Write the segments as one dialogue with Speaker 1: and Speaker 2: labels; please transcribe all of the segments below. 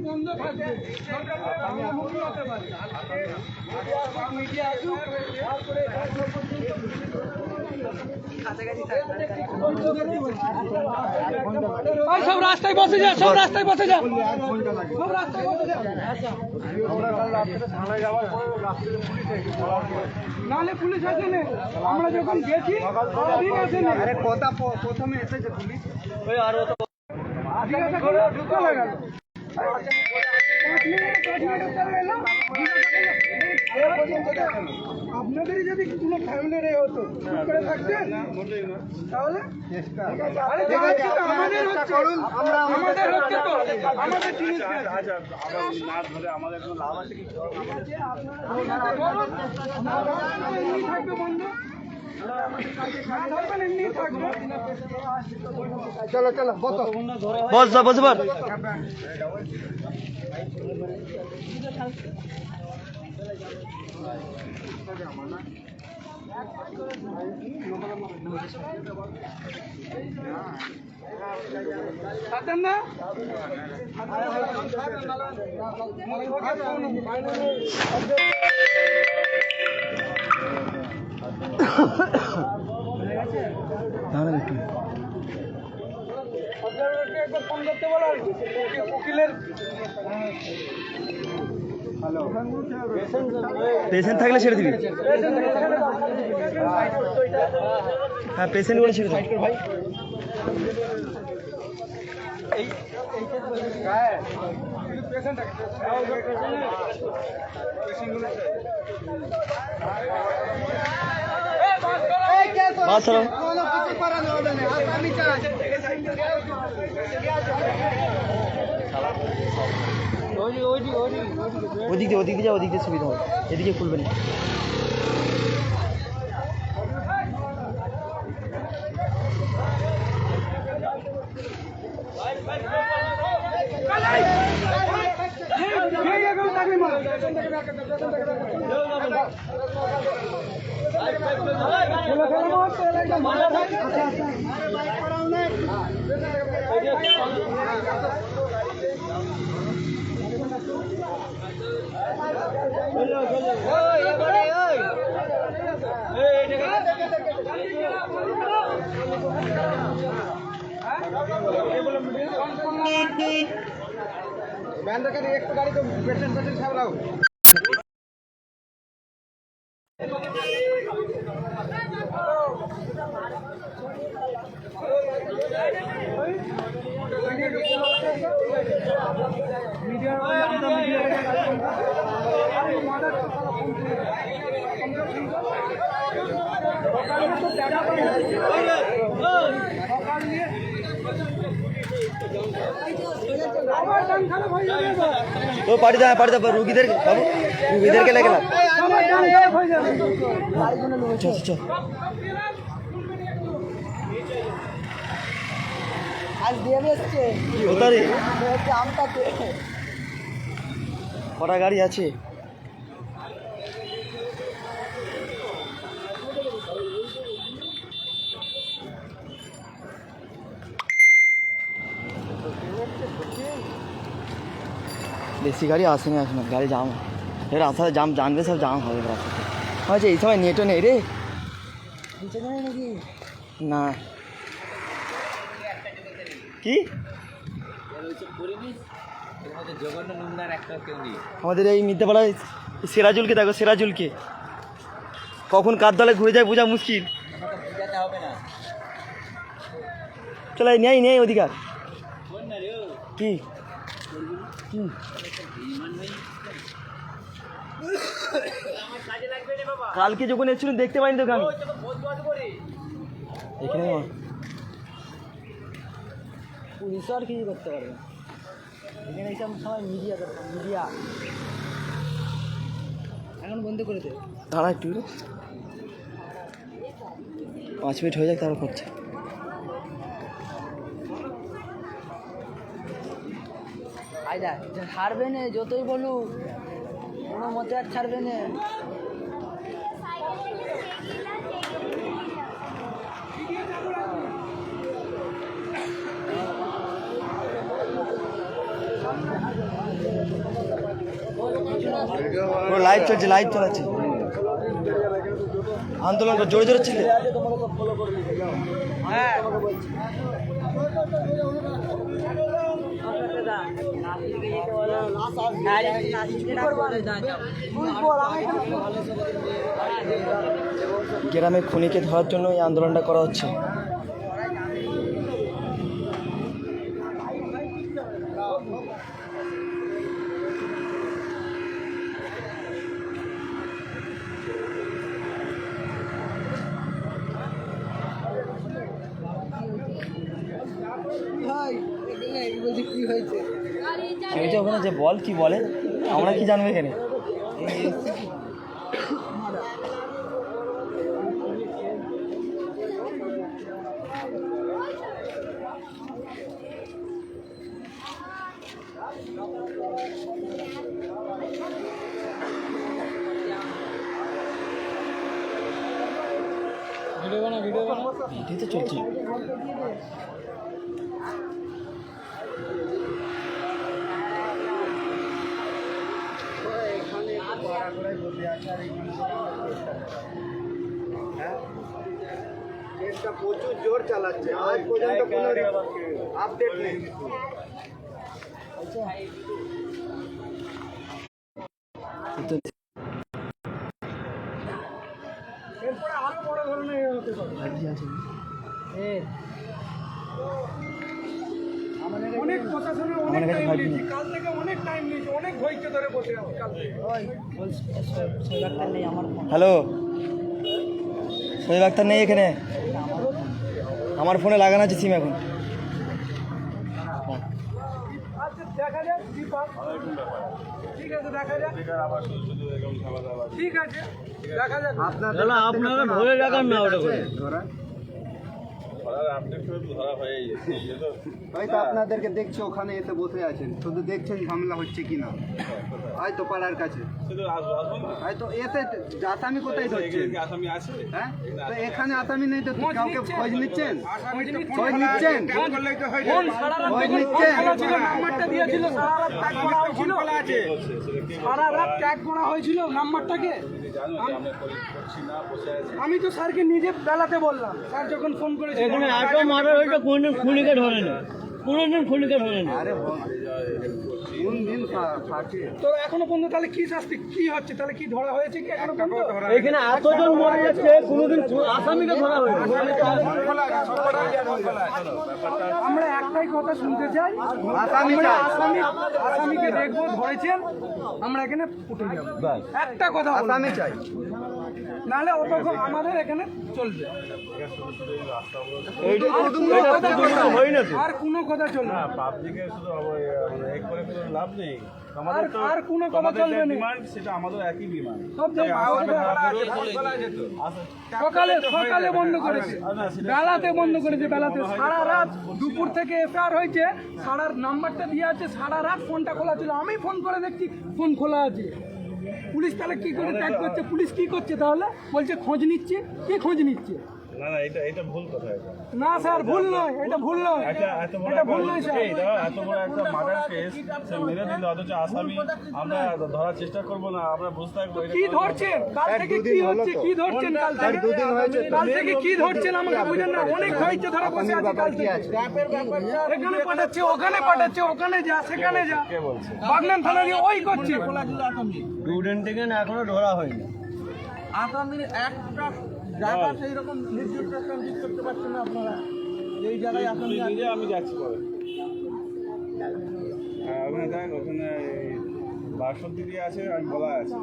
Speaker 1: বন্ধ থাকবে সব রাস্তায় বসে যা, সব রাস্তায় বসে যা, সব রাস্তায় বসে যা। নাহলে পুলিশ আসেনি, আমরা যখন গেছি আসেনি। আরে কথা প্রথমে এসেছে পুলিশ, ওই আরো তো চলে গেল। আপনাদেরই যদি কোনো ফ্যামিলির হতো করে থাকতেন তাহলে আমাদের হচ্ছে, আমাদের হচ্ছে তো আমাদের জিনিস আমাদের কোনো লাভ আছে কি থাকবে বন্ধু। চলো চলো বস বস বস না একবার ফোন করতে বলো উকিলের।
Speaker 2: পেশেন্ট থাকলে ছেড়ে দিবি। হ্যাঁ পেশেন্ট গুলো ছেড়ে দিবি ভাই। ওদিকে ওদিকে যাও, ওদিকে সুবিধা হবে, এদিকে খুলবেন না।
Speaker 1: ব্যান রেখে একটু গাড়ি তো পেশেন্ট সামলাও।
Speaker 2: তো পার্টি দা রুগীদের বাবু, রুগীদেরকে লেগে না। কটা গাড়ি আছে? বেশি গাড়ি আসেনি এখন, গাড়ি জাম এর রাস্তায় জাম জানবে, সব জাম হবে রাস্তাতে। আচ্ছা এই সময় নেটও নেই রে নাকি? না কি আমাদের এই মিথ্যাপাড়ায় সিরাজুলকে দেখো, সিরাজুলকে কখন কার দলে ঘুরে যায় বোঝা মুশকিল। চলো নেই নেই অধিকার কি কালকে যখন এসেছিলেন দেখতে পাইনি তোকে আমি এখানে। পুলিশও আর কিছু করতে পারবে এখানে, এইসব সময় মিডিয়া দরকার, মিডিয়া এখন বন্ধ করে দে। দাঁড়া একটু 5 মিনিট হয়ে যাক তারপর করছে। আয়দা ছাড়বে না, যতই বলুক কোনো মতে আর ছাড়বে না। লাইভ চলছে, লাইভ চালাচ্ছে, আন্দোলন জোরে জোরে ছিল। গ্রামে খুনিকে ধরার জন্য এই আন্দোলনটা করা হচ্ছে। কি হয়েছে ওখানে, যে বল কি বলে, আমরা কি জানবো এখানে। ভিডিও তো চলছে।
Speaker 1: প্রচুর জোর চালাচ্ছে, আজ পর্যন্ত কোনো আপডেট নেই। এরপরে আরো বড় ধরনের হতে পারে। অনেক প্রশাসনের অনেক টাইম নিয়েছি, কাল থেকে অনেক টাইম নিয়েছি, অনেক ধৈর্য ধরে বসে আছি কাল থেকে।
Speaker 2: হ্যালো, শহীদ আক্তার নেই এখানে, আমার ফোনে লাগানো আছে সিম এখন।
Speaker 1: আচ্ছা দেখা যাক, ঠিক আছে দেখা যাক, ঠিক আছে দেখা যাক।
Speaker 2: আপনারা ধরে রাখার না ওটা করে
Speaker 1: হয়তো আপনাদেরকে দেখছি ওখানে এসে বসে আছেন, শুধু দেখছেন ঝামেলা হচ্ছে কিনা, হয়তো পাড়ার কাছে হয়তো এতে আসামি কোথায় ধরছে, হ্যাঁ তো এখানে আসামি নেই তো কাউকে খোঁজ নিচ্ছেন, খোঁজ নিচ্ছেন, খোঁজ নিচ্ছেন। নাম্বারটা দিয়েছিল, সারা রাত ট্যাগ করা হয়েছিল নাম্বারটাকে। আমি তো স্যারকে নিজে বেলাতে বললাম, স্যার যখন ফোন করেছিল
Speaker 2: এখানে এত মার্ডার হয়েছে, কোনদিন খুনিকে ধরেনি, কোনদিন খুনিকে ধরেনি।
Speaker 1: তো এখনো পর্যন্ত তাহলে কি শাস্তি কি হচ্ছে, তাহলে কি ধরা হয়েছে কি এখনো পর্যন্ত?
Speaker 2: এখানে এতজন মরে যাচ্ছে, কোনদিন আসামিকে ধরা হয়েছে।
Speaker 1: আমরা একটাই কথা শুনতে চাই, আসামিকে দেখবো ধরেছেন, আমরা এখানে উঠে যাবো, একটা কথা আসামি চাই, নাহলে অতক্ষণ আমাদের এখানে চলবে, আর কোনো কথা চলবে না,
Speaker 3: লাভ নেই।
Speaker 1: আর কোনো কথা চলবে না,
Speaker 3: সেটা আমাদের একই ডিমান্ড।
Speaker 1: সকালে সকালে বন্ধ করেছে, বেলাতে বন্ধ করেছে, বেলাতে সারা রাত দুপুর থেকে এফআইআর হয়েছে, সারা নাম্বারটা দিয়ে আছে, সারা রাত ফোনটা খোলা ছিল, আমি ফোন করে দেখছি ফোন খোলা আছে। পুলিশ তাহলে কি করে ট্যাগ করছে, পুলিশ কি করছে তাহলে, বলছে খোঁজ নিচ্ছে, কি খোঁজ নিচ্ছে?
Speaker 3: না না, এটা ভুল কথা।
Speaker 1: না স্যার ভুল নয়, এটা ভুল নয়, এটা ভুল নয় স্যার।
Speaker 3: এত বড় একটা মার্ডার কেস সে মেরে দিল, অথচ আসামি আমরা ধরার চেষ্টা করব না, আমরা বুঝতে থাকবো
Speaker 1: কি ধরছেন কাল থেকে, কি হচ্ছে, কি ধরছেন কাল থেকে, কাল থেকে কি ধরছেন আমাকে বুঝেন না, অনেক হয়েছে ধরে বসে আছে কাল থেকে, এখানে পাঠাচ্ছে, ওখানে পাঠাচ্ছে, ওখানে যা সেখানে যা, বাগনান থানা দিয়ে ওই করছে।
Speaker 2: স্টুডেন্টকে এখনো ধরা হয়নি,
Speaker 1: আসামির একটা জায়গা সেই রকম নির্দিষ্ট করতে পারছেন না আপনারা, এই জায়গায় আসামি
Speaker 3: আমি যাচ্ছি পরে। ওখানে দেখ, ওখানে বাসন্তী দিয়ে আছে, আমি বলা আছে।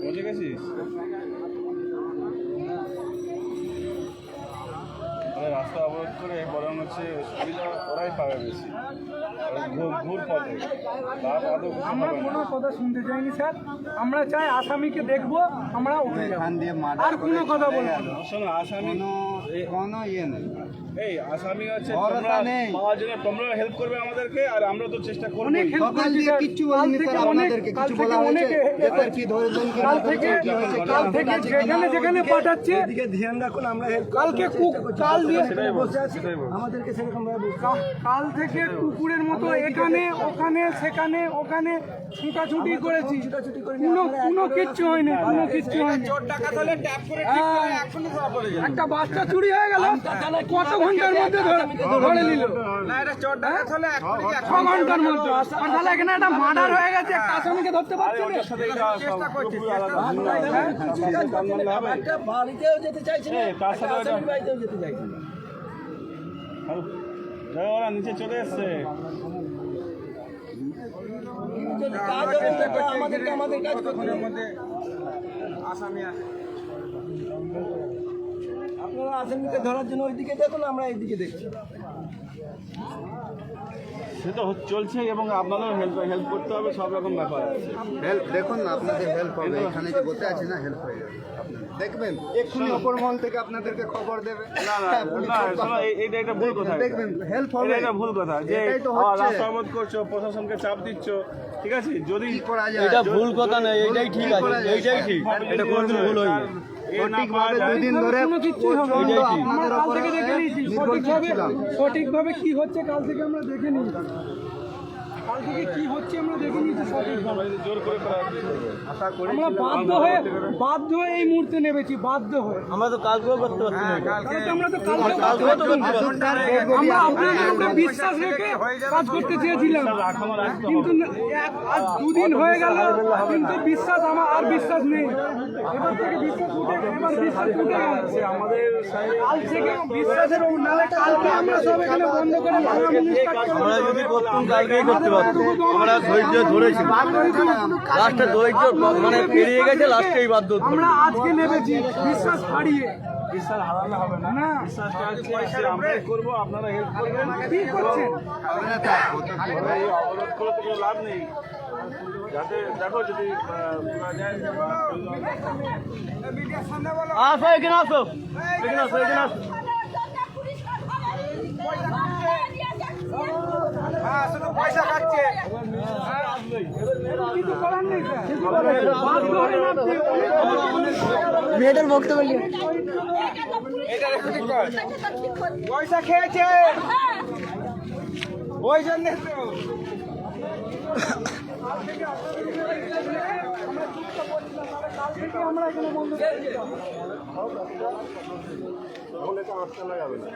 Speaker 3: পৌঁছে গেছিস? রাস্তা অবরোধ করে বরং হচ্ছে সুবিধা ওরাই পাবে বেশি, ঘুর পথে।
Speaker 1: আমরা কোনো কথা শুনতে চাইনি স্যার, আমরা চাই আসামিকে দেখবো, আমরা উঠে যাবো, আর কোনো কথা বলবো না।
Speaker 3: শোনো, আসামি
Speaker 1: কোনো ইয়ে নেই।
Speaker 3: এই আসামি আছে
Speaker 1: ভরসা
Speaker 3: তোমরা
Speaker 1: নেই।
Speaker 3: পাওয়ার জন্য তোমরা হেল্প করবে আমাদেরকে আর আমরা তো চেষ্টা করবো
Speaker 1: সকাল দিয়ে কিচ্ছু বলেনি স্যার, আপনাদেরকে কিছু বলা হয়েছে এরপর কি ধরেছেন কি না ধরেছেন, কি হয়েছে কি
Speaker 4: কাল
Speaker 1: না
Speaker 4: থেকে
Speaker 1: হয়েছে,
Speaker 4: যেখানে যেখানে পাঠাচ্ছে
Speaker 5: এদিকে ধ্যান রাখুন, আমরা হেল্প
Speaker 4: কালকে কাল দিয়ে
Speaker 3: সেটাই বলছি,
Speaker 5: বসে আছি,
Speaker 3: সেটাই বলছি।
Speaker 5: আমাদেরকে সেরকম ভাবে
Speaker 4: কাল থেকে কুকুরের মতো এখানে ওখানে সেখানে ওখানে ছুটাছুটি করেছি,
Speaker 5: ছুটাছুটি করিনি,
Speaker 4: কোনো
Speaker 5: আপনারা
Speaker 4: কোনো
Speaker 5: একেবারে
Speaker 4: কিচ্ছু হয়নি, কোনো কিচ্ছু হয়নি। একটা বাচ্চা চুরি হয়ে গেল, কত ঘন্টার মধ্যে ধরে নিল, 6 ঘন্টার মধ্যে। আর তাহলে এখানে একটা মার্ডার হয়ে গেছে, একটা আসামিকে ধরতে পারছে না।
Speaker 3: সাথে এটা পুরোপুরি আলাদা, ভিন্ন আলাদা। কান মানলে হবে?
Speaker 5: একটা বাড়িতেও যেতে চাইছে না,
Speaker 3: এই, তার সাথে
Speaker 5: একটা আসামির বাড়িতেও যেতে চাইছে না।
Speaker 3: দেখো, ওরা নিচে চলে এসছে।
Speaker 5: যদি কাজ হবে সেটা আমাদের কাজ করতে হবে। আপনারা আসামিকে ধরার জন্য ওইদিকে দেখুন, আমরা এইদিকে দেখছি।
Speaker 3: সে তো চলছে এবং আপনাদেরও হেল্প করতে হবে, সব রকম ব্যাপার আছে।
Speaker 1: হেল্প দেখুন না, আপনাদের হেল্প হবে, এখানে যে বসে আছে না হেল্প হয়ে যাবে আপনাদের। দেখবেন এক্ষুনি অপর মহল থেকে আপনাদেরকে খবর দেবে।
Speaker 3: না না
Speaker 1: হ্যাঁ, পুলিশ
Speaker 3: না,
Speaker 1: সব
Speaker 3: শোনো,
Speaker 1: পাবে।
Speaker 3: এইটা একটা ভুল কথা।
Speaker 1: দেখবেন হেল্প হবে,
Speaker 3: এটা একটা ভুল কথা যে
Speaker 1: এটাই তো হচ্ছে।
Speaker 3: রাস্তা অবরোধ করছো, প্রশাসনকে চাপ দিচ্ছ, ঠিক আছে? যদি
Speaker 1: কি করা যায়?
Speaker 2: এটা ভুল কথা নয়, এইটাই ঠিক
Speaker 1: কি
Speaker 2: আছে,
Speaker 1: করা যায়?
Speaker 2: এইটাই ঠিক, এটা কোনোদিন ভুল হয়নি।
Speaker 1: সঠিকভাবে দুদিন ধরে
Speaker 4: কোনো কিচ্ছু হবে না।
Speaker 1: প্রচণ্ড
Speaker 4: আমরা
Speaker 1: আপনাদের
Speaker 4: কাল
Speaker 1: উপরে
Speaker 4: থেকে দেখে নিয়েছি,
Speaker 1: নির্ভরশীল ছিলাম।
Speaker 4: সঠিকভাবে কি হচ্ছে কাল থেকে আমরা দেখে নিয়েছি। কাল থেকে কি হচ্ছে আমরা দেখে নিয়েছি সঠিকভাবে।
Speaker 3: জোর করে করা আশা করি
Speaker 4: আমরা বাধ্য হয়ে এই মুহূর্তে নেমেছি, বাধ্য হয়ে।
Speaker 2: আমরা তো কাজগুলো করতে পারছি না।
Speaker 4: কালকে আমরা তো কালকেও কাজ করতে পারছি না। আমরা আপনাদের উপরে বিশ্বাস রেখে কাজ করতে চেয়েছিলাম, কিন্তু আজ 2 দিন হয়ে গেল, কিন্তু বিশ্বাস আর বিশ্বাস নেই। এবার থেকে বিশ্বাস উঠে গেছে
Speaker 3: আমাদের
Speaker 4: কাল থেকে বিশ্বাসের নালে কালকে আমরা সব এখানে বন্ধ করে ভাঙাভাঙি start করব।
Speaker 2: আমরা যদি করতাম কালকেই করতে পারতাম, আমরা ধৈর্য ধরেছি, লাস্টে ধৈর্য মানে পেরিয়ে গেছে, লাস্টেই বাধ্য হতে
Speaker 4: আমরা আজকে নেমেছি বিশ্বাস হারিয়ে।
Speaker 3: বিশ্বাস হারালে হবে না,
Speaker 4: না
Speaker 3: বিশ্বাসটা আছে, আমরাই করবো, আপনারা হেল্প করবেন।
Speaker 4: কি করছেন?
Speaker 3: এই অবরোধ করে তো কোনো লাভ নেই, যাতে দেখো যদি করা যায়।
Speaker 2: আসো, এখানে আসো, এখানে আসো, এখানে আসো।
Speaker 4: কিছু করার নেই স্যার, বাধ্য হয়ে নামছি।
Speaker 2: মেয়েটার বক্তব্য নিয়ে
Speaker 4: পয়সা খেয়েছে ওই জন্য তো আমরা এখানে বন্ধ করে দিলাম।
Speaker 3: তাহলে তো আটটা লাগাবে না।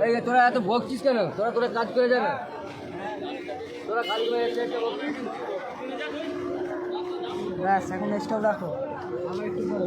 Speaker 2: এই যে তোরা এত বকছিস কেন? তোরা কাজ করে যাবে, তোরা কাজ করে একটা বকছিস।
Speaker 4: ব্যাস এখন স্টপ রাখো, আমরা একটু পরে